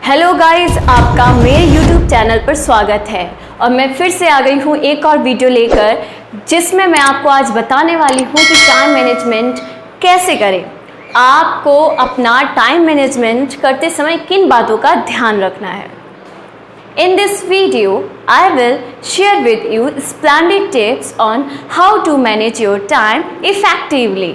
Hello guys, आपका मेरे YouTube channel पर स्वागत है और मैं फिर से आ गई हूँ एक और वीडियो लेकर, जिसमें मैं आपको आज बताने वाली हूँ कि टाइम मैनेजमेंट कैसे करें। आपको अपना टाइम मैनेजमेंट करते समय किन बातों का ध्यान रखना है। In this video, I will share with you splendid tips on how to manage your time effectively.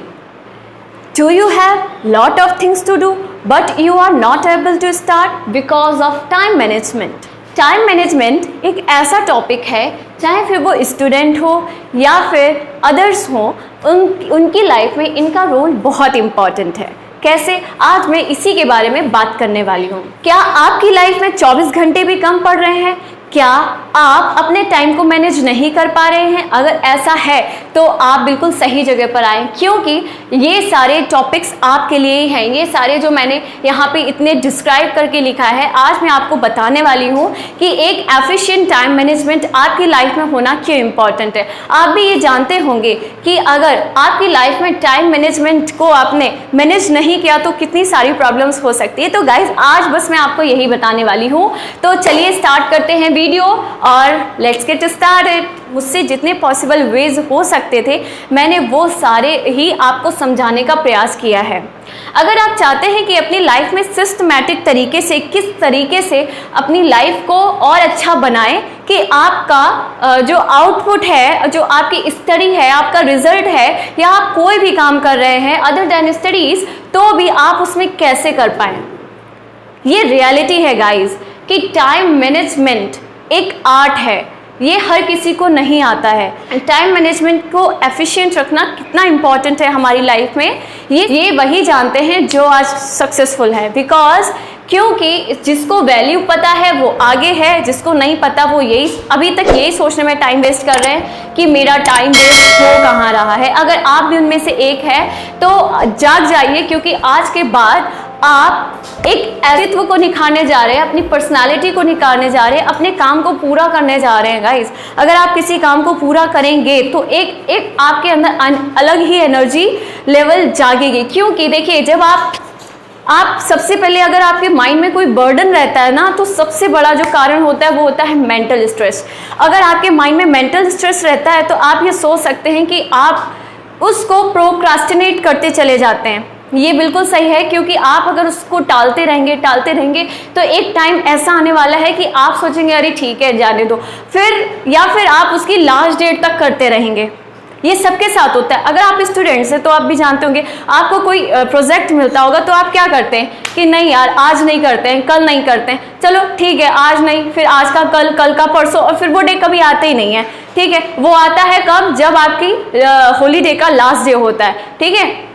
Do you have lot of things to do but you are not able to start because of time management? Time management एक ऐसा topic है, चाहे फिर वो student हो या फिर others हो, उनकी लाइफ में इनका रोल बहुत इम्पॉर्टेंट है। कैसे, आज मैं इसी के बारे में बात करने वाली हूँ। क्या आपकी लाइफ में 24 घंटे भी कम पड़ रहे हैं? क्या आप अपने टाइम को मैनेज नहीं कर पा रहे हैं? अगर ऐसा है तो आप बिल्कुल सही जगह पर आए, क्योंकि ये सारे टॉपिक्स आपके लिए ही हैं। ये सारे जो मैंने यहाँ पे इतने डिस्क्राइब करके लिखा है, आज मैं आपको बताने वाली हूँ कि एक एफिशिएंट टाइम मैनेजमेंट आपकी लाइफ में होना क्यों इम्पॉर्टेंट है। आप भी ये जानते होंगे कि अगर आपकी लाइफ में टाइम मैनेजमेंट को आपने मैनेज नहीं किया तो कितनी सारी प्रॉब्लम्स हो सकती है। तो गाइज, आज बस मैं आपको यही बताने वाली हूँ। तो चलिए स्टार्ट करते हैं वीडियो और लेट्स गेट स्टार्टेड। मुझसे जितने पॉसिबल वेज हो सकते थे, मैंने वो सारे ही आपको समझाने का प्रयास किया है। अगर आप चाहते हैं कि अपनी लाइफ में सिस्टमैटिक तरीके से किस तरीके से अपनी लाइफ को और अच्छा बनाएं कि आपका जो आउटपुट है, जो आपकी स्टडी है, आपका रिजल्ट है, या आप कोई भी काम कर रहे हैं अदर देन स्टडीज, तो भी आप उसमें कैसे कर पाएं। ये रियलिटी है गाइज कि टाइम मैनेजमेंट एक आर्ट है, ये हर किसी को नहीं आता है। टाइम मैनेजमेंट को एफिशिएंट रखना कितना इम्पॉर्टेंट है हमारी लाइफ में, ये वही जानते हैं जो आज सक्सेसफुल है। बिकॉज क्योंकि जिसको वैल्यू पता है वो आगे है, जिसको नहीं पता वो अभी तक यही सोचने में टाइम वेस्ट कर रहे हैं कि मेरा टाइम वेस्ट हो कहाँ रहा है। अगर आप भी उनमें से एक है तो जाग जाइए, क्योंकि आज के बाद आप एक अस्तित्व को निखारने जा रहे हैं, अपनी पर्सनालिटी को निखारने जा रहे हैं, अपने काम को पूरा करने जा रहे हैं। गाइस, अगर आप किसी काम को पूरा करेंगे तो एक आपके अंदर अलग ही एनर्जी लेवल जागेगी। क्योंकि देखिए, जब आप सबसे पहले अगर आपके माइंड में कोई बर्डन रहता है ना, तो सबसे बड़ा जो कारण होता है वो होता है मेंटल स्ट्रेस। अगर आपके माइंड में मेंटल स्ट्रेस रहता है तो आप ये सोच सकते हैं कि आप उसको प्रोक्रास्टिनेट करते चले जाते हैं। ये बिल्कुल सही है, क्योंकि आप अगर उसको टालते रहेंगे तो एक टाइम ऐसा आने वाला है कि आप सोचेंगे अरे ठीक है जाने दो, फिर आप उसकी लास्ट डेट तक करते रहेंगे। ये सबके साथ होता है। अगर आप स्टूडेंट्स हैं तो आप भी जानते होंगे, आपको कोई प्रोजेक्ट मिलता होगा तो आप क्या करते हैं कि नहीं यार आज नहीं करते हैं, कल नहीं करते हैं, चलो ठीक है आज नहीं, फिर आज का कल, कल का परसों, और फिर वो डे कभी आते ही नहीं है। ठीक है, वो आता है कब? जब आपकी हॉलीडे का लास्ट डे होता है। ठीक है,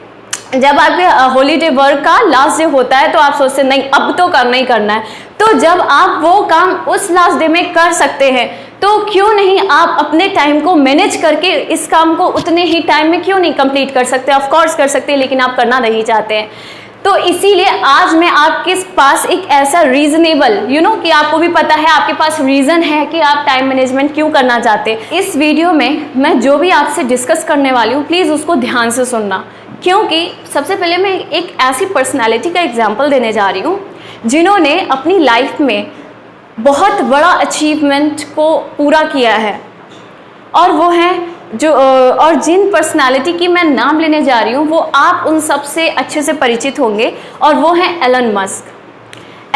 जब आपके हॉलीडे वर्क का लास्ट डे होता है तो आप सोचते हैं नहीं अब तो करना ही करना है। तो जब आप वो काम उस लास्ट डे में कर सकते हैं तो क्यों नहीं आप अपने टाइम को मैनेज करके इस काम को उतने ही टाइम में क्यों नहीं कंप्लीट कर सकते? ऑफ कोर्स कर सकते हैं, लेकिन आप करना नहीं चाहते हैं। तो इसीलिए आज मैं आपके पास एक ऐसा रीजनेबल कि आपको भी पता है, आपके पास रीज़न है कि आप टाइम मैनेजमेंट क्यों करना चाहते हैं। इस वीडियो में मैं जो भी आपसे डिस्कस करने वाली हूँ, प्लीज़ उसको ध्यान से सुनना, क्योंकि सबसे पहले मैं एक ऐसी पर्सनालिटी का एग्जाम्पल देने जा रही हूँ जिन्होंने अपनी लाइफ में बहुत बड़ा अचीवमेंट को पूरा किया है, और वो हैं और जिन पर्सनालिटी की मैं नाम लेने जा रही हूँ वो आप उन सबसे अच्छे से परिचित होंगे, और वो हैं एलन मस्क।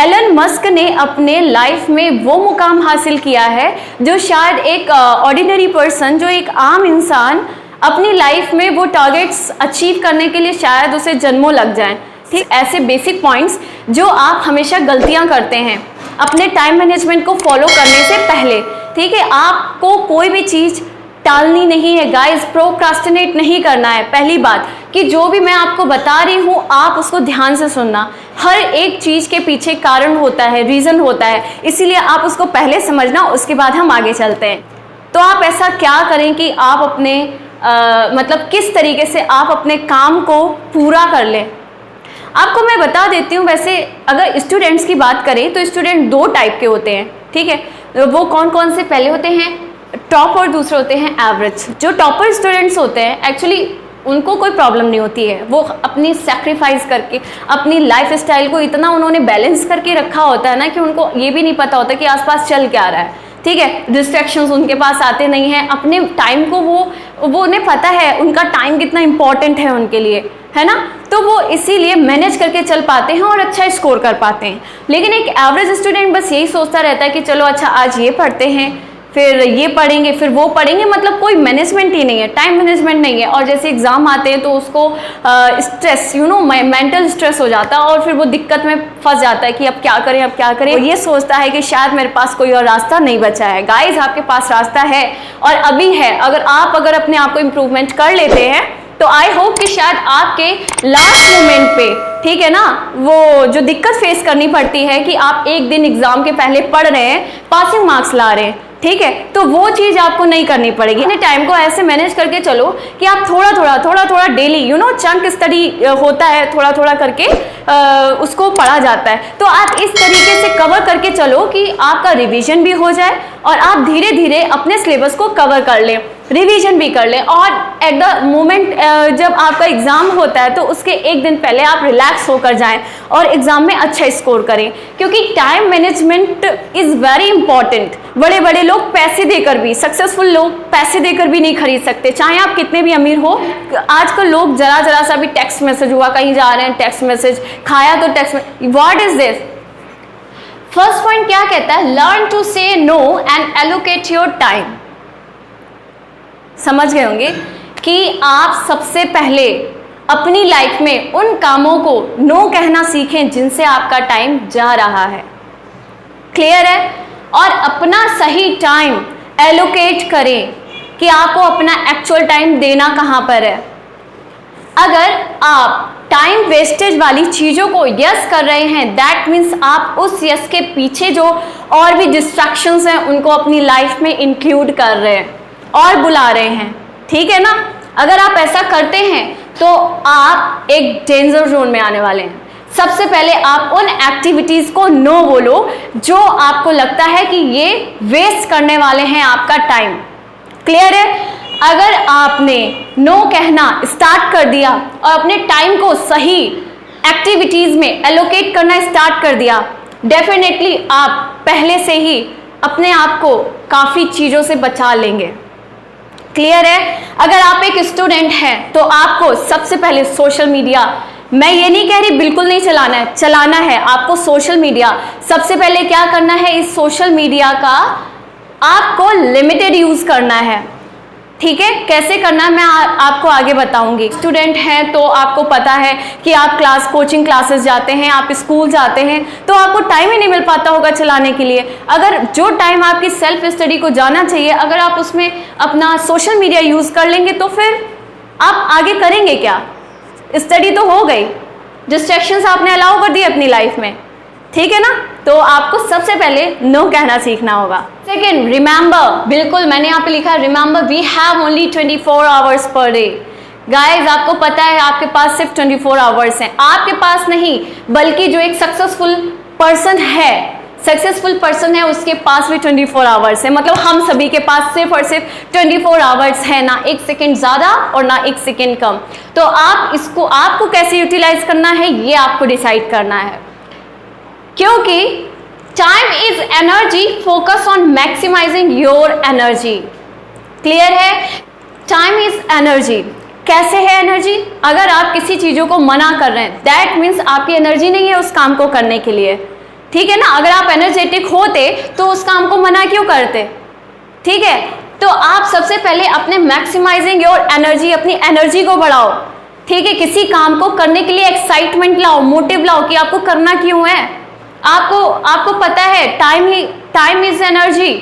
एलन मस्क ने अपने लाइफ में वो मुकाम हासिल किया है जो शायद एक ऑर्डिनरी पर्सन, जो एक आम इंसान अपनी लाइफ में वो टारगेट्स अचीव करने के लिए शायद उसे जन्मों लग जाएं। ठीक, ऐसे बेसिक पॉइंट्स जो आप हमेशा गलतियां करते हैं अपने टाइम मैनेजमेंट को फॉलो करने से पहले। ठीक है, आपको कोई भी चीज़ टालनी नहीं है गाइस, प्रोक्रास्टिनेट नहीं करना है। पहली बात कि जो भी मैं आपको बता रही हूँ आप उसको ध्यान से सुनना। हर एक चीज़ के पीछे कारण होता है, रीज़न होता है, इसीलिए आप उसको पहले समझना, उसके बाद हम आगे चलते हैं। तो आप ऐसा क्या करें कि आप अपने मतलब किस तरीके से आप अपने काम को पूरा कर लें। आपको मैं बता देती हूँ, वैसे अगर स्टूडेंट्स की बात करें तो स्टूडेंट दो टाइप के होते हैं। ठीक है, वो कौन कौन से? पहले होते हैं टॉप और दूसरे होते हैं एवरेज। जो टॉपर स्टूडेंट्स होते हैं एक्चुअली उनको कोई प्रॉब्लम नहीं होती है। वो अपनी सेक्रीफाइस करके अपनी लाइफ स्टाइल को इतना उन्होंने बैलेंस करके रखा होता है ना कि उनको ये भी नहीं पता होता कि आसपास चल क्या रहा है। ठीक है, डिस्ट्रैक्शंस उनके पास आते नहीं हैं। अपने टाइम को वो उन्हें पता है उनका टाइम कितना इंपॉर्टेंट है उनके लिए, है ना। तो वो इसीलिए मैनेज करके चल पाते हैं और अच्छा स्कोर कर पाते हैं। लेकिन एक एवरेज स्टूडेंट बस यही सोचता रहता है कि चलो अच्छा आज ये पढ़ते हैं, फिर ये पढ़ेंगे, फिर वो पढ़ेंगे, मतलब कोई मैनेजमेंट ही नहीं है, टाइम मैनेजमेंट नहीं है। और जैसे एग्जाम आते हैं तो उसको स्ट्रेस मेंटल स्ट्रेस हो जाता है और फिर वो दिक्कत में फंस जाता है कि अब क्या करें, अब क्या करें। ये सोचता है कि शायद मेरे पास कोई और रास्ता नहीं बचा है। गाइस, आपके पास रास्ता है और अभी है। अगर अपने आप को इम्प्रूवमेंट कर लेते हैं तो आई होप कि शायद आपके लास्ट मोमेंट पे, ठीक है ना, वो जो दिक्कत फेस करनी पड़ती है कि आप एक दिन एग्जाम के पहले पढ़ रहे हैं, पासिंग मार्क्स ला रहे हैं, ठीक है, तो वो चीज़ आपको नहीं करनी पड़ेगी। अपने टाइम को ऐसे मैनेज करके चलो कि आप थोड़ा थोड़ा डेली चंक स्टडी होता है, थोड़ा थोड़ा करके उसको पढ़ा जाता है। तो आप इस तरीके से कवर करके चलो कि आपका रिवीजन भी हो जाए और आप धीरे धीरे अपने सिलेबस को कवर कर लें, रिवीजन भी कर लें। और एट द मोमेंट जब आपका एग्ज़ाम होता है तो उसके एक दिन पहले आप रिलैक्स होकर जाएं और एग्ज़ाम में अच्छा स्कोर करें, क्योंकि time management is very important. बड़े बड़े लोग पैसे देकर भी, सक्सेसफुल लोग पैसे देकर भी नहीं खरीद सकते, चाहे आप कितने भी अमीर हो। आजकल लोग जरा सा भी टेक्स्ट मैसेज हुआ, कहीं जा रहे हैं टेक्स्ट मैसेज, खाया तो text message, what is this. First point क्या कहता है, learn to say no and allocate your time. समझ गए होंगे कि आप सबसे पहले अपनी लाइफ में उन कामों को नो कहना सीखें जिनसे आपका टाइम जा रहा है। क्लियर है। और अपना सही टाइम एलोकेट करें कि आपको अपना एक्चुअल टाइम देना कहाँ पर है। अगर आप टाइम वेस्टेज वाली चीज़ों को यस कर रहे हैं, दैट मीन्स आप उस यस के पीछे जो और भी डिस्ट्रैक्शंस हैं उनको अपनी लाइफ में इंक्लूड कर रहे हैं और बुला रहे हैं, ठीक है ना। अगर आप ऐसा करते हैं तो आप एक डेंजर जोन में आने वाले हैं। सबसे पहले आप उन एक्टिविटीज़ को नो बोलो जो आपको लगता है कि ये वेस्ट करने वाले हैं आपका टाइम। क्लियर है। अगर आपने नो कहना स्टार्ट कर दिया और अपने टाइम को सही एक्टिविटीज़ में एलोकेट करना स्टार्ट कर दिया, डेफिनेटली आप पहले से ही अपने आप को काफ़ी चीज़ों से बचा लेंगे। क्लियर है। अगर आप एक स्टूडेंट हैं तो आपको सबसे पहले सोशल मीडिया, मैं ये नहीं कह रही बिल्कुल नहीं चलाना है, चलाना है आपको सोशल मीडिया। सबसे पहले क्या करना है, इस सोशल मीडिया का आपको लिमिटेड यूज़ करना है, ठीक है। कैसे करना है मैं आपको आगे बताऊंगी। स्टूडेंट हैं तो आपको पता है कि आप कोचिंग क्लासेस जाते हैं, आप स्कूल जाते हैं, तो आपको टाइम ही नहीं मिल पाता होगा चलाने के लिए। अगर जो टाइम आपकी सेल्फ स्टडी को जाना चाहिए, अगर आप उसमें अपना सोशल मीडिया यूज़ कर लेंगे तो फिर आप आगे करेंगे क्या। स्टडी तो हो गई, डिस्ट्रैक्शंस आपने अलाउ कर दिए अपनी लाइफ में, ठीक है ना। तो आपको सबसे पहले नो कहना सीखना होगा। सेकेंड, रिमेंबर, बिल्कुल मैंने यहाँ पे लिखा है remember we have only 24 hours per day. Guys, आपको पता है आपके पास सिर्फ 24 आवर्स हैं। आपके पास नहीं, बल्कि जो एक सक्सेसफुल पर्सन है उसके पास भी 24 आवर्स है। मतलब हम सभी के पास सिर्फ और सिर्फ 24 आवर्स है, ना एक सेकेंड ज़्यादा और ना एक सेकेंड कम। तो आपको कैसे यूटिलाइज करना है ये आपको डिसाइड करना है, क्योंकि time is energy, focus on maximising your energy. Clear है। Time is energy. कैसे है एनर्जी? अगर आप किसी चीज़ों को मना कर रहे हैं, दैट मीन्स आपकी एनर्जी नहीं है उस काम को करने के लिए, ठीक है ना। अगर आप एनर्जेटिक होते तो उस काम को मना क्यों करते, ठीक है। तो आप सबसे पहले अपने मैक्सिमाइजिंग योर एनर्जी, अपनी एनर्जी को बढ़ाओ, ठीक है। किसी काम को करने के लिए एक्साइटमेंट लाओ, मोटिव लाओ कि आपको करना क्यों है। आपको पता है टाइम इज एनर्जी,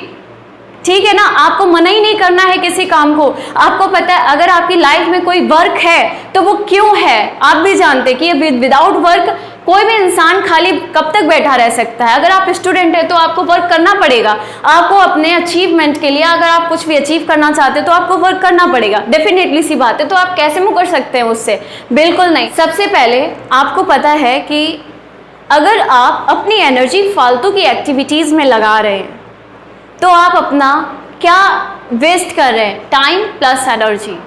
ठीक है ना। आपको मना ही नहीं करना है किसी काम को। आपको पता है अगर आपकी लाइफ में कोई वर्क है तो वो क्यों है, आप भी जानते कि विदाउट वर्क कोई भी इंसान खाली कब तक बैठा रह सकता है। अगर आप स्टूडेंट है तो आपको वर्क करना पड़ेगा। आपको अपने अचीवमेंट के लिए, अगर आप कुछ भी अचीव करना चाहते हो तो आपको वर्क करना पड़ेगा, डेफिनेटली सी बात है। तो आप कैसे मुकर सकते हैं उससे, बिल्कुल नहीं। सबसे पहले आपको पता है कि अगर आप अपनी एनर्जी फालतू की एक्टिविटीज़ में लगा रहे हैं तो आप अपना क्या वेस्ट कर रहे हैं, टाइम प्लस एनर्जी।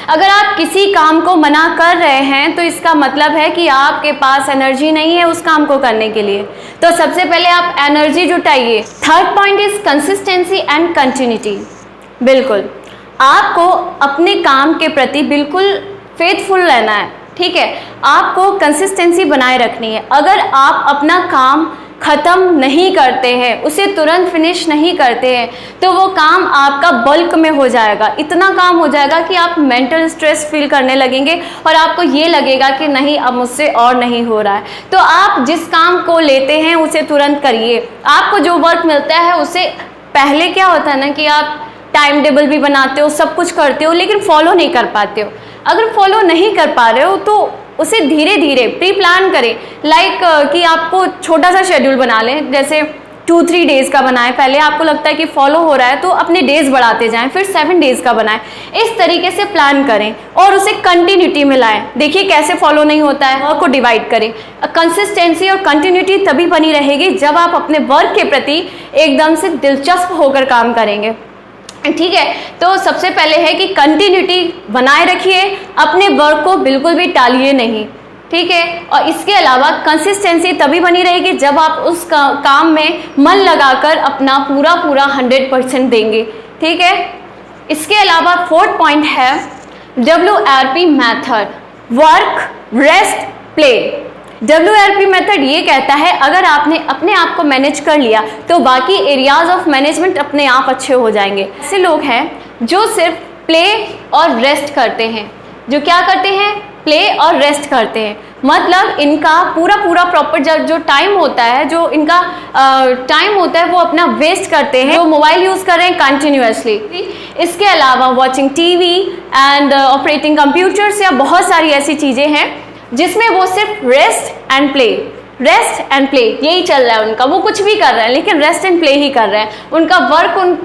अगर आप किसी काम को मना कर रहे हैं तो इसका मतलब है कि आपके पास एनर्जी नहीं है उस काम को करने के लिए। तो सबसे पहले आप एनर्जी जुटाइए। Third point is consistency and continuity. बिल्कुल आपको अपने काम के प्रति बिल्कुल फेथफुल रहना है, ठीक है। आपको कंसिस्टेंसी बनाए रखनी है। अगर आप अपना काम ख़त्म नहीं करते हैं, उसे तुरंत फिनिश नहीं करते हैं, तो वो काम आपका बल्क में हो जाएगा। इतना काम हो जाएगा कि आप मेंटल स्ट्रेस फील करने लगेंगे और आपको ये लगेगा कि नहीं अब मुझसे और नहीं हो रहा है। तो आप जिस काम को लेते हैं उसे तुरंत करिए। आपको जो वर्क मिलता है उसे, पहले क्या होता है ना कि आप टाइम टेबल भी बनाते हो, सब कुछ करते हो, लेकिन फॉलो नहीं कर पाते हो। अगर फॉलो नहीं कर पा रहे हो तो उसे धीरे धीरे प्री प्लान करें। लाइक कि आपको छोटा सा शेड्यूल बना लें, जैसे 2-3 डेज़ का बनाएं। पहले आपको लगता है कि फॉलो हो रहा है तो अपने डेज़ बढ़ाते जाएं, फिर 7 डेज़ का बनाएं। इस तरीके से प्लान करें और उसे कंटिन्यूटी में लाएं। देखिए कैसे फॉलो नहीं होता है, वर्क को डिवाइड करें। कंसिस्टेंसी और कंटिन्यूटी तभी बनी रहेगी जब आप अपने वर्क के प्रति एकदम से दिलचस्प होकर काम करेंगे, ठीक है। तो सबसे पहले है कि कंटिन्यूटी बनाए रखिए, अपने वर्क को बिल्कुल भी टालिए नहीं, ठीक है। और इसके अलावा कंसिस्टेंसी तभी बनी रहेगी जब आप उस काम में मन लगाकर अपना पूरा 100% देंगे, ठीक है। इसके अलावा फोर्थ पॉइंट है WRP method, work rest play. WRP method ये कहता है अगर आपने अपने आप को मैनेज कर लिया तो बाकी एरियाज ऑफ मैनेजमेंट अपने आप अच्छे हो जाएंगे। ऐसे लोग हैं जो सिर्फ प्ले और रेस्ट करते हैं, जो क्या करते हैं, प्ले और रेस्ट करते हैं। मतलब इनका पूरा प्रॉपर जो टाइम होता है, जो इनका टाइम होता है वो अपना वेस्ट करते हैं, जो मोबाइल यूज़ कर रहे हैं कंटिन्यूसली। इसके अलावा watching TV and operating computers या बहुत सारी ऐसी चीज़ें हैं जिसमें वो सिर्फ रेस्ट एंड प्ले यही चल रहा है उनका। वो कुछ भी कर रहे हैं लेकिन रेस्ट एंड प्ले ही कर रहे हैं, उनका वर्क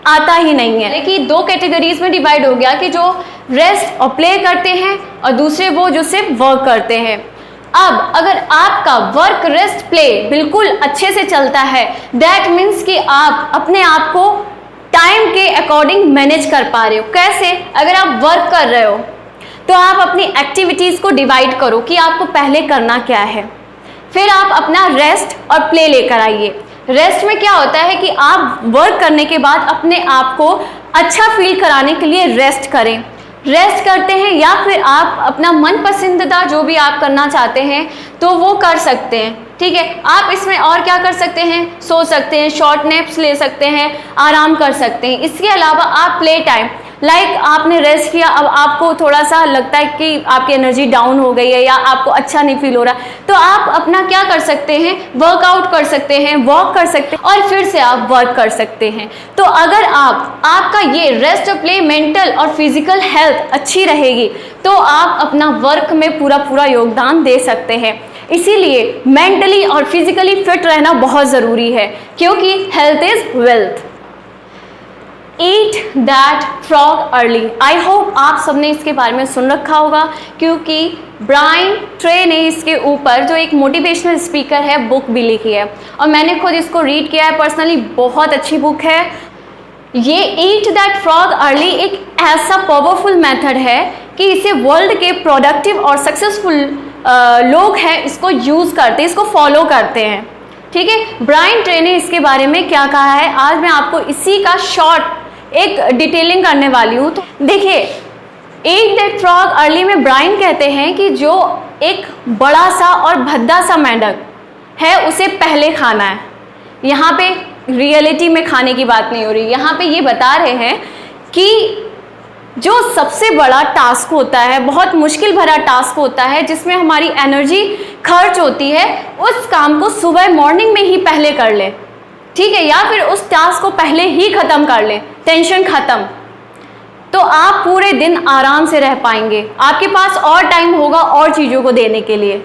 आता ही नहीं है। लेकिन 2 कैटेगरीज में डिवाइड हो गया कि जो रेस्ट और प्ले करते हैं और दूसरे वो जो सिर्फ वर्क करते हैं। अब अगर आपका वर्क रेस्ट प्ले बिल्कुल अच्छे से चलता है, दैट मीन्स कि आप अपने आप को टाइम के अकॉर्डिंग मैनेज कर पा रहे हो। कैसे? अगर आप वर्क कर रहे हो तो आप अपनी एक्टिविटीज़ को डिवाइड करो कि आपको पहले करना क्या है, फिर आप अपना रेस्ट और प्ले लेकर आइए। रेस्ट में क्या होता है कि आप वर्क करने के बाद अपने आप को अच्छा फील कराने के लिए रेस्ट करें, रेस्ट करते हैं, या फिर आप अपना मन पसंदीदा जो भी आप करना चाहते हैं तो वो कर सकते हैं, ठीक है। आप इसमें और क्या कर सकते हैं, सो सकते हैं, शॉर्ट नैप्स ले सकते हैं, आराम कर सकते हैं। इसके अलावा आप प्ले टाइम, लाइक आपने रेस्ट किया, अब आपको थोड़ा सा लगता है कि आपकी एनर्जी डाउन हो गई है या आपको अच्छा नहीं फील हो रहा, तो आप अपना क्या कर सकते हैं, वर्कआउट कर सकते हैं, वॉक कर सकते हैं और फिर से आप वर्क कर सकते हैं। तो अगर आपका ये रेस्ट और प्ले, मेंटल और फिजिकल हेल्थ अच्छी रहेगी तो आप अपना वर्क में पूरा योगदान दे सकते हैं। इसीलिए मेंटली और फिजिकली फिट रहना बहुत ज़रूरी है, क्योंकि health is wealth. Eat that frog early। I hope आप सबने इसके बारे में सुन रखा होगा, क्योंकि ब्रायन ट्रे ने इसके ऊपर, जो एक मोटिवेशनल स्पीकर है, बुक भी लिखी है और मैंने खुद इसको रीड किया है पर्सनली। बहुत अच्छी बुक है ये। Eat that frog early एक ऐसा पावरफुल मेथड है कि इसे वर्ल्ड के प्रोडक्टिव और सक्सेसफुल लोग हैं इसको यूज़ करते हैं, इसको फॉलो करते हैं, ठीक है। ब्रायन ट्रे ने इसके बारे में क्या कहा है, आज मैं आपको इसी का शॉर्ट एक डिटेलिंग करने वाली हूँ। तो देखिए, ईट दैट फ्रॉग अर्ली में ब्रायन कहते हैं कि जो एक बड़ा सा और भद्दा सा मेंढक है उसे पहले खाना है। यहाँ पे रियलिटी में खाने की बात नहीं हो रही, यहाँ पे ये बता रहे हैं कि जो सबसे बड़ा टास्क होता है, बहुत मुश्किल भरा टास्क होता है, जिसमें हमारी एनर्जी खर्च होती है, उस काम को सुबह मॉर्निंग में ही पहले कर ले, ठीक है, या फिर उस टास्क को पहले ही ख़त्म कर ले, टेंशन ख़त्म, तो आप पूरे दिन आराम से रह पाएंगे। आपके पास और टाइम होगा और चीज़ों को देने के लिए,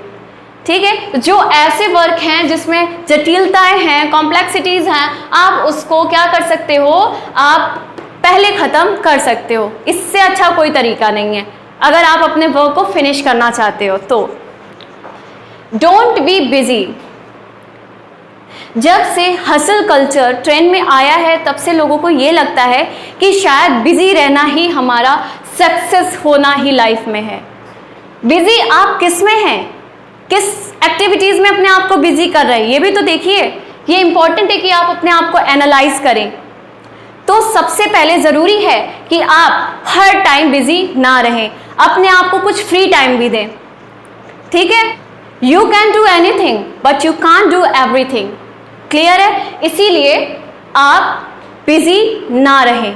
ठीक है। जो ऐसे वर्क हैं जिसमें जटिलताएं हैं, कॉम्प्लेक्सिटीज़ हैं, आप उसको क्या कर सकते हो, आप पहले ख़त्म कर सकते हो। इससे अच्छा कोई तरीका नहीं है अगर आप अपने वर्क को फिनिश करना चाहते हो तो। Don't be busy. जब से हसल कल्चर ट्रेंड में आया है तब से लोगों को ये लगता है कि शायद बिजी रहना ही हमारा सक्सेस होना ही लाइफ में है। बिजी आप किस में हैं, किस एक्टिविटीज में अपने आप को बिजी कर रहे हैं, ये भी तो देखिए। ये इंपॉर्टेंट है कि आप अपने आप को एनालाइज करें। तो सबसे पहले जरूरी है कि आप हर टाइम बिजी ना रहें, अपने आप को कुछ फ्री टाइम भी दें, ठीक है। You can do anything but you can't do everything, clear है। इसीलिए आप बिजी ना रहें।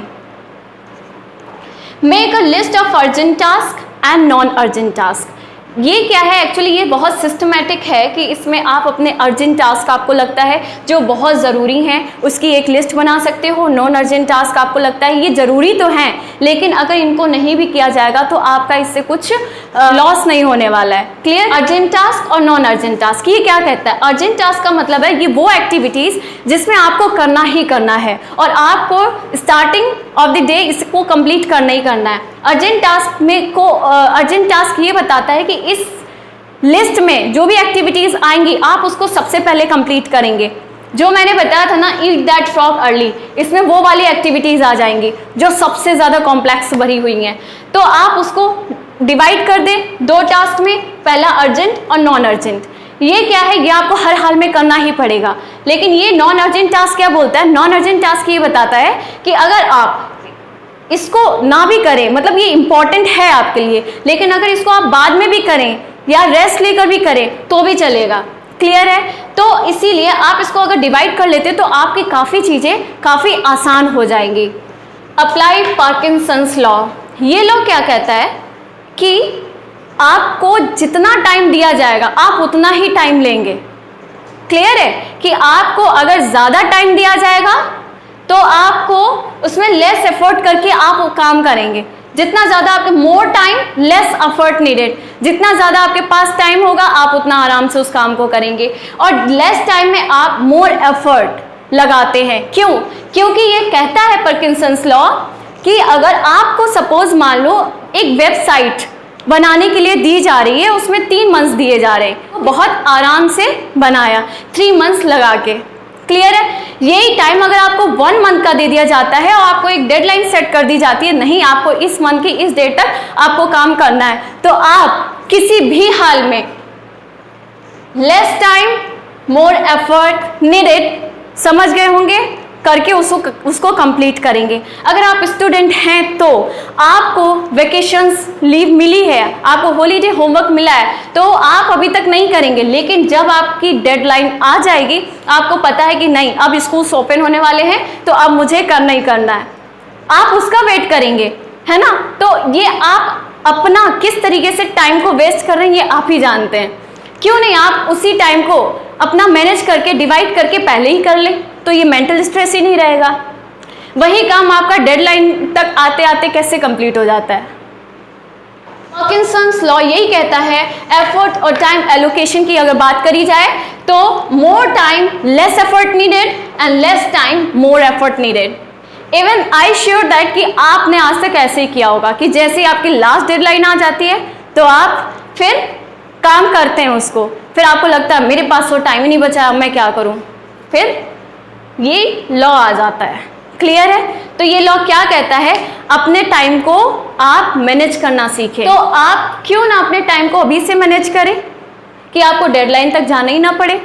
Make a list of urgent task and non urgent task. ये क्या है एक्चुअली, ये बहुत सिस्टमेटिक है कि इसमें आप अपने अर्जेंट टास्क आपको लगता है जो बहुत ज़रूरी हैं उसकी एक लिस्ट बना सकते हो। नॉन अर्जेंट टास्क आपको लगता है ये ज़रूरी तो हैं लेकिन अगर इनको नहीं भी किया जाएगा तो आपका इससे कुछ लॉस नहीं होने वाला है, क्लियर। अर्जेंट टास्क और नॉन अर्जेंट टास्क, ये क्या कहता है? अर्जेंट टास्क का मतलब है ये वो एक्टिविटीज़ जिसमें आपको करना ही करना है और आपको स्टार्टिंग ऑफ द डे इसको कंप्लीट करना ही करना है। अर्जेंट टास्क में अर्जेंट टास्क ये बताता है कि इस लिस्ट में जो भी एक्टिविटीज आएंगी आप उसको सबसे पहले कंप्लीट करेंगे। जो मैंने बताया था ना, ईट दैट फ्रॉग अर्ली, इसमें वो वाली एक्टिविटीज आ जाएंगी जो सबसे ज्यादा कॉम्प्लेक्स भरी हुई हैं। तो आप उसको डिवाइड कर दें दो टास्क में, पहला अर्जेंट और नॉन अर्जेंट। ये क्या है, ये आपको हर हाल में करना ही पड़ेगा। लेकिन ये नॉन अर्जेंट टास्क क्या बोलता है? नॉन अर्जेंट टास्क ये बताता है कि अगर आप इसको ना भी करें, मतलब ये इंपॉर्टेंट है आपके लिए, लेकिन अगर इसको आप बाद में भी करें या रेस्ट लेकर भी करें तो भी चलेगा, क्लियर है। तो इसीलिए आप इसको अगर डिवाइड कर लेते तो आपकी काफ़ी चीज़ें काफ़ी आसान हो जाएंगी। अप्लाई पार्किंसंस लॉ, ये लॉ क्या कहता है कि आपको जितना टाइम दिया जाएगा आप उतना ही टाइम लेंगे, क्लियर है। कि आपको अगर ज़्यादा टाइम दिया जाएगा तो आपको उसमें लेस एफर्ट करके आप वो काम करेंगे। जितना ज़्यादा आपके more time less effort needed, जितना ज़्यादा आपके पास टाइम होगा आप उतना आराम से उस काम को करेंगे और लेस टाइम में आप मोर एफर्ट लगाते हैं। क्यों? क्योंकि ये कहता है पार्किंसंस लॉ कि अगर आपको सपोज मान लो एक वेबसाइट बनाने के लिए दी जा रही है, उसमें 3 मंथ्स दिए जा रहे हैं, बहुत आराम से बनाया 3 मंथ्स लगा के, क्लियर है। यही टाइम अगर आपको 1 मंथ का दे दिया जाता है और आपको एक डेडलाइन सेट कर दी जाती है, नहीं आपको इस मंथ की इस डेट तक आपको काम करना है, तो आप किसी भी हाल में less time more effort needed, समझ गए होंगे, करके उसको कंप्लीट करेंगे। अगर आप स्टूडेंट हैं तो आपको वेकेशंस लीव मिली है, आपको हॉलीडे होमवर्क मिला है, तो आप अभी तक नहीं करेंगे, लेकिन जब आपकी डेडलाइन आ जाएगी आपको पता है कि नहीं अब स्कूल ओपन होने वाले हैं तो अब मुझे करना ही करना है, आप उसका वेट करेंगे, है ना। तो ये आप अपना किस तरीके से टाइम को वेस्ट कर रहे हैं ये आप ही जानते हैं। क्यों नहीं आप उसी टाइम को अपना मैनेज करके डिवाइड करके पहले ही कर लें, तो ये मेंटल स्ट्रेस ही नहीं रहेगा। वही काम आपका डेडलाइन तक आते आते कैसे कंप्लीट हो जाता है। पार्किंसंस लॉ यही कहता है, एफर्ट और टाइम एलोकेशन की अगर बात करी जाए तो more time less effort needed and less time more effort needed. Even I sure that कि आपने आज तक ऐसे ही किया होगा कि जैसे ही आपकी लास्ट डेडलाइन आ जाती है तो आप फिर काम करते हैं उसको, फिर आपको लगता है मेरे पास तो टाइम ही नहीं बचा, अब मैं क्या करूं, फिर ये लॉ आ जाता है, क्लियर है। तो ये लॉ क्या कहता है, अपने टाइम को आप मैनेज करना सीखें। तो आप क्यों ना अपने टाइम को अभी से मैनेज करें कि आपको डेडलाइन तक जाना ही ना पड़े।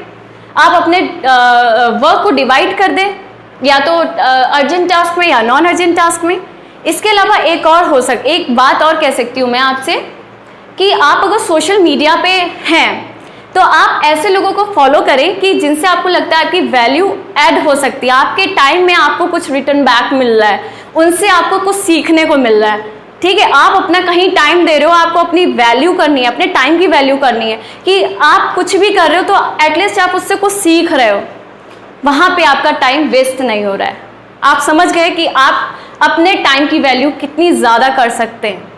आप अपने वर्क को डिवाइड कर दें, या तो अर्जेंट टास्क में या नॉन अर्जेंट टास्क में। इसके अलावा एक बात और कह सकती हूँ मैं आपसे कि आप अगर सोशल मीडिया पे हैं तो आप ऐसे लोगों को फॉलो करें कि जिनसे आपको लगता है आपकी वैल्यू ऐड हो सकती है, आपके टाइम में आपको कुछ रिटर्न बैक मिल रहा है, उनसे आपको कुछ सीखने को मिल रहा है, ठीक है। आप अपना कहीं टाइम दे रहे हो, आपको अपनी वैल्यू करनी है, अपने टाइम की वैल्यू करनी है कि आप कुछ भी कर रहे हो तो एटलीस्ट आप उससे कुछ सीख रहे हो, वहाँ पे आपका टाइम वेस्ट नहीं हो रहा है। आप समझ गए कि आप अपने टाइम की वैल्यू कितनी ज़्यादा कर सकते हैं।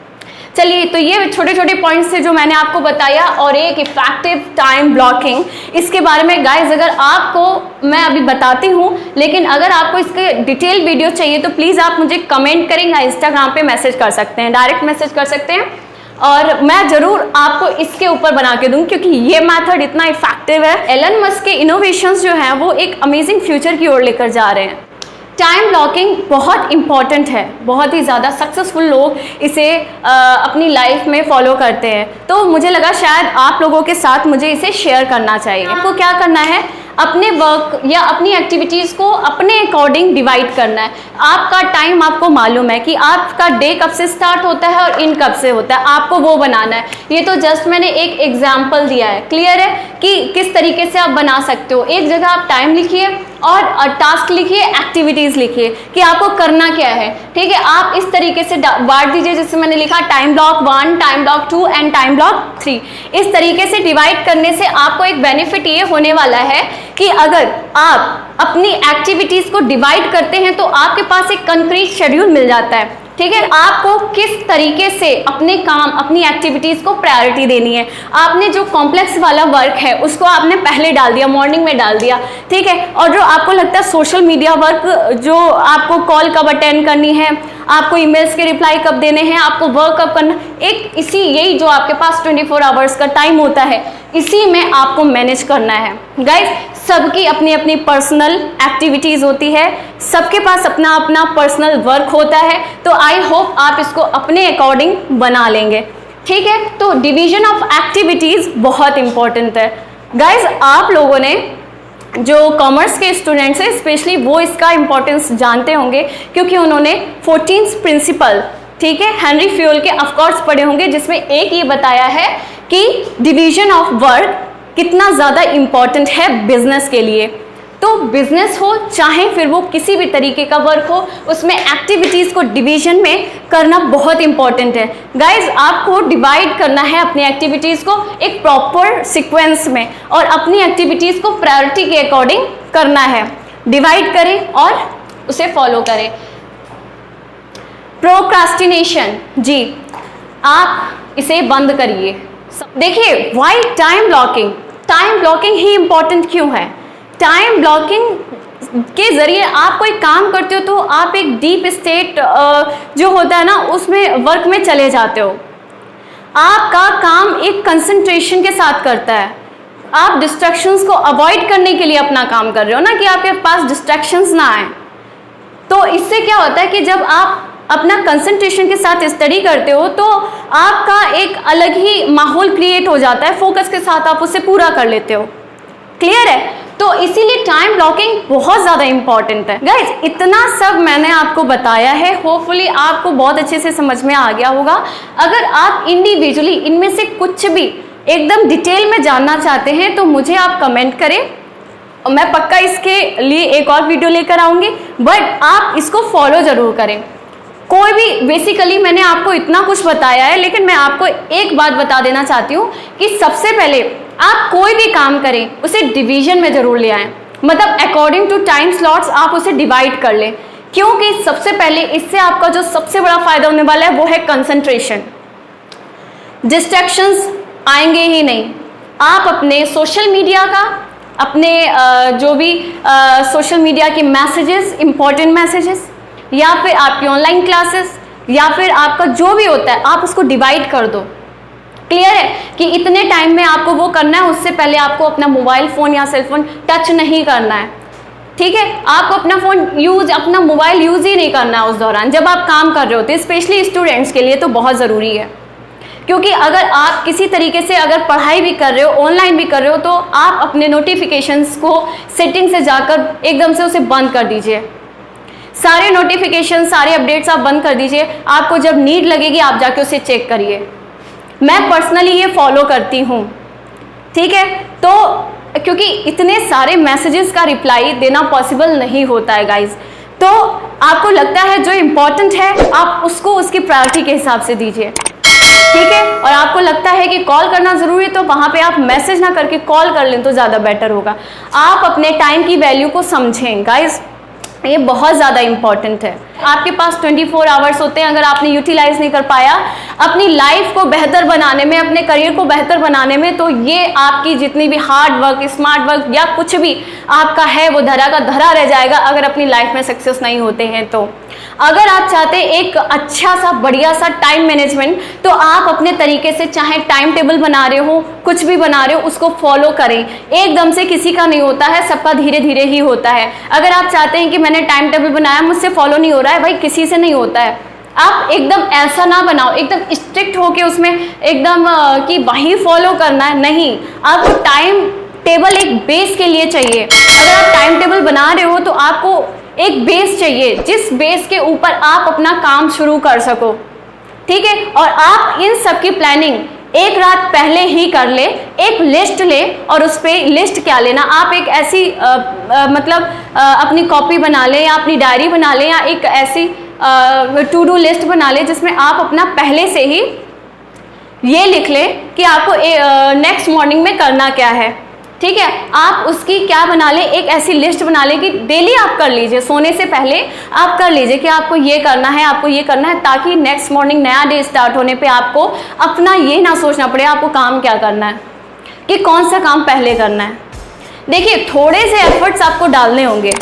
चलिए, तो ये छोटे छोटे पॉइंट्स थे जो मैंने आपको बताया, और एक इफेक्टिव टाइम ब्लॉकिंग, इसके बारे में गाइज अगर आपको मैं अभी बताती हूँ, लेकिन अगर आपको इसके डिटेल वीडियो चाहिए तो प्लीज़ आप मुझे कमेंट करें या इंस्टाग्राम पे मैसेज कर सकते हैं, डायरेक्ट मैसेज कर सकते हैं, और मैं ज़रूर आपको इसके ऊपर बना के दूँ क्योंकि ये मेथड इतना इफेक्टिव है। एलन मस्क के इनोवेशंस जो हैं वो एक अमेजिंग फ्यूचर की ओर लेकर जा रहे हैं। टाइम ब्लॉकिंग बहुत इंपॉर्टेंट है, बहुत ही ज़्यादा सक्सेसफुल लोग इसे अपनी लाइफ में फॉलो करते हैं। तो मुझे लगा शायद आप लोगों के साथ मुझे इसे शेयर करना चाहिए। आपको क्या करना है, अपने वर्क या अपनी एक्टिविटीज़ को अपने अकॉर्डिंग डिवाइड करना है। आपका टाइम आपको मालूम है कि आपका डे कब से स्टार्ट होता है और इन कब से होता है, आपको वो बनाना है। ये तो जस्ट मैंने एक एग्जाम्पल दिया है। क्लियर है कि किस तरीके से आप बना सकते हो। एक जगह आप टाइम लिखिए और टास्क लिखिए, एक्टिविटीज़ लिखिए कि आपको करना क्या है। ठीक है, आप इस तरीके से बांट दीजिए, जैसे मैंने लिखा time block 1, time block 2 and time block 3। इस तरीके से डिवाइड करने से आपको एक बेनिफिट ये होने वाला है कि अगर आप अपनी एक्टिविटीज़ को डिवाइड करते हैं तो आपके पास एक कंक्रीट शेड्यूल मिल जाता है। ठीक है, आपको किस तरीके से अपने काम, अपनी एक्टिविटीज़ को प्रायोरिटी देनी है। आपने जो कॉम्प्लेक्स वाला वर्क है उसको आपने पहले डाल दिया, मॉर्निंग में डाल दिया। ठीक है, और जो आपको लगता है सोशल मीडिया वर्क, जो आपको कॉल कब अटेंड करनी है, आपको ईमेल्स के रिप्लाई कब देने हैं, आपको वर्क कब करना, एक इसी यही जो आपके पास 24 आवर्स का टाइम होता है, इसी में आपको मैनेज करना है। गाइज, सबकी अपनी अपनी पर्सनल एक्टिविटीज़ होती है, सबके पास अपना अपना पर्सनल वर्क होता है। तो आई होप आप इसको अपने अकॉर्डिंग बना लेंगे। ठीक है, तो डिवीजन ऑफ एक्टिविटीज़ बहुत इंपॉर्टेंट है। गाइज, आप लोगों ने जो कॉमर्स के स्टूडेंट्स हैं स्पेशली वो इसका इंपॉर्टेंस जानते होंगे, क्योंकि उन्होंने 14th प्रिंसिपल, ठीक है, हेनरी फ्यूल के ऑफकोर्स पढ़े होंगे, जिसमें एक ये बताया है कि डिवीजन ऑफ वर्क कितना ज़्यादा इम्पॉर्टेंट है बिजनेस के लिए। तो बिजनेस हो चाहे फिर वो किसी भी तरीके का वर्क हो, उसमें एक्टिविटीज़ को डिवीजन में करना बहुत इंपॉर्टेंट है। गाइज, आपको डिवाइड करना है अपनी एक्टिविटीज़ को एक प्रॉपर सीक्वेंस में और अपनी एक्टिविटीज़ को प्रायोरिटी के अकॉर्डिंग करना है। डिवाइड करें और उसे फॉलो करें। प्रोक्रास्टिनेशन, जी आप इसे बंद करिए। देखिए, why time blocking, time blocking he important क्यों है। टाइम ब्लॉकिंग के ज़रिए आप कोई काम करते हो तो आप एक डीप स्टेट जो होता है ना उसमें वर्क में चले जाते हो। आपका काम एक कंसंट्रेशन के साथ करता है। आप डिस्ट्रैक्शंस को अवॉइड करने के लिए अपना काम कर रहे हो ना, कि आपके पास डिस्ट्रैक्शंस ना आए। तो इससे क्या होता है कि जब आप अपना कंसंट्रेशन के साथ स्टडी करते हो तो आपका एक अलग ही माहौल क्रिएट हो जाता है, फोकस के साथ आप उसे पूरा कर लेते हो। क्लियर है, तो इसीलिए टाइम ब्लॉकिंग बहुत ज़्यादा इंपॉर्टेंट है। गाइज, इतना सब मैंने आपको बताया है, होपफुली आपको बहुत अच्छे से समझ में आ गया होगा। अगर आप इंडिविजुअली इनमें से कुछ भी एकदम डिटेल में जानना चाहते हैं तो मुझे आप कमेंट करें और मैं पक्का इसके लिए एक और वीडियो लेकर आऊँगी, बट आप इसको फॉलो ज़रूर करें। कोई भी, बेसिकली मैंने आपको इतना कुछ बताया है, लेकिन मैं आपको एक बात बता देना चाहती हूँ कि सबसे पहले आप कोई भी काम करें उसे डिवीजन में ज़रूर ले आएँ, मतलब अकॉर्डिंग टू टाइम स्लॉट्स आप उसे डिवाइड कर लें। क्योंकि सबसे पहले इससे आपका जो सबसे बड़ा फायदा होने वाला है वो है कंसंट्रेशन। डिस्ट्रैक्शंस आएंगे ही नहीं। आप अपने सोशल मीडिया का, अपने जो भी सोशल मीडिया के मैसेजेस, इंपॉर्टेंट मैसेजेस, या फिर आपकी ऑनलाइन क्लासेस, या फिर आपका जो भी होता है, आप उसको डिवाइड कर दो। क्लियर है कि इतने टाइम में आपको वो करना है, उससे पहले आपको अपना मोबाइल फ़ोन या सेलफोन टच नहीं करना है। ठीक है, आपको अपना फ़ोन यूज़, अपना मोबाइल यूज़ ही नहीं करना है उस दौरान जब आप काम कर रहे होते हैं। स्पेशली स्टूडेंट्स के लिए तो बहुत ज़रूरी है, क्योंकि अगर आप किसी तरीके से अगर पढ़ाई भी कर रहे हो, ऑनलाइन भी कर रहे हो, तो आप अपने नोटिफिकेशंस को सेटिंग से जाकर एकदम से उसे बंद कर दीजिए। सारे नोटिफिकेशन, सारे अपडेट्स आप बंद कर दीजिए। आपको जब नीड लगेगी आप जाके उसे चेक करिए। मैं पर्सनली ये फॉलो करती हूँ। ठीक है, तो क्योंकि इतने सारे मैसेजेस का रिप्लाई देना पॉसिबल नहीं होता है गाइज, तो आपको लगता है जो इम्पोर्टेंट है आप उसको उसकी प्रायोरिटी के हिसाब से दीजिए। ठीक है, और आपको लगता है कि कॉल करना ज़रूरी है तो वहाँ पे आप मैसेज ना करके कॉल कर लें तो ज़्यादा बेटर होगा। आप अपने टाइम की वैल्यू को समझें गाइज, ये बहुत ज़्यादा इंपॉर्टेंट है। आपके पास 24 आवर्स होते हैं, अगर आपने यूटिलाइज नहीं कर पाया, अपनी लाइफ को बेहतर बनाने में, अपने करियर को बेहतर बनाने में, तो ये आपकी जितनी भी हार्ड वर्क, स्मार्ट वर्क या कुछ भी आपका है वो धरा का धरा रह जाएगा अगर अपनी लाइफ में सक्सेस नहीं होते हैं। तो अगर आप चाहते हैं एक अच्छा सा बढ़िया सा टाइम मैनेजमेंट, तो आप अपने तरीके से चाहे टाइम टेबल बना रहे हो, कुछ भी बना रहे हो, उसको फॉलो करें। एकदम से किसी का नहीं होता है, सबका धीरे धीरे ही होता है। अगर आप चाहते हैं कि मैंने टाइम टेबल बनाया, मुझसे फॉलो नहीं हो रहा है, भाई किसी से नहीं होता है। आप एकदम ऐसा ना बनाओ, एकदम स्ट्रिक्ट होके उसमें एकदम कि वही फॉलो करना है, नहीं। आपको टाइम टेबल एक बेस के लिए चाहिए। अगर आप टाइम टेबल बना रहे हो तो आपको एक बेस चाहिए, जिस बेस के ऊपर आप अपना काम शुरू कर सको, ठीक है। और आप इन सब की प्लानिंग एक रात पहले ही कर ले, एक लिस्ट ले, और उस पर लिस्ट क्या लेना, आप एक ऐसी अपनी कॉपी बना ले या अपनी डायरी बना ले या एक ऐसी टू डू लिस्ट बना ले जिसमें आप अपना पहले से ही ये लिख लें कि आपको नेक्स्ट मॉर्निंग में करना क्या है, ठीक है। आप उसकी क्या बना लें, एक ऐसी लिस्ट बना लें कि डेली आप कर लीजिए, सोने से पहले आप कर लीजिए कि आपको ये करना है, आपको ये करना है, ताकि नेक्स्ट मॉर्निंग नया डे स्टार्ट होने पे आपको अपना ये ना सोचना पड़े आपको काम क्या करना है, कि कौन सा काम पहले करना है। देखिए, थोड़े से एफर्ट्स आपको डालने होंगे,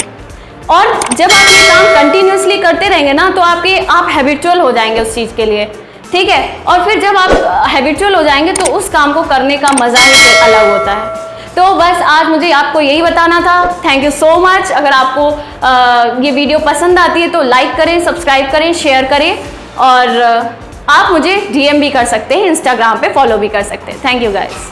और जब आप ये काम कंटिन्यूसली करते रहेंगे ना, तो आप हैबिचुअल हो जाएंगे उस चीज़ के लिए, ठीक है। और फिर जब आप हैबिचुअल हो जाएंगे तो उस काम को करने का मज़ा ही फिर अलग होता है। तो बस आज मुझे आपको यही बताना था। Thank you so much. अगर आपको ये वीडियो पसंद आती है तो लाइक करें, सब्सक्राइब करें, शेयर करें, और आप मुझे DM भी कर सकते हैं, इंस्टाग्राम पे फॉलो भी कर सकते हैं। Thank you guys.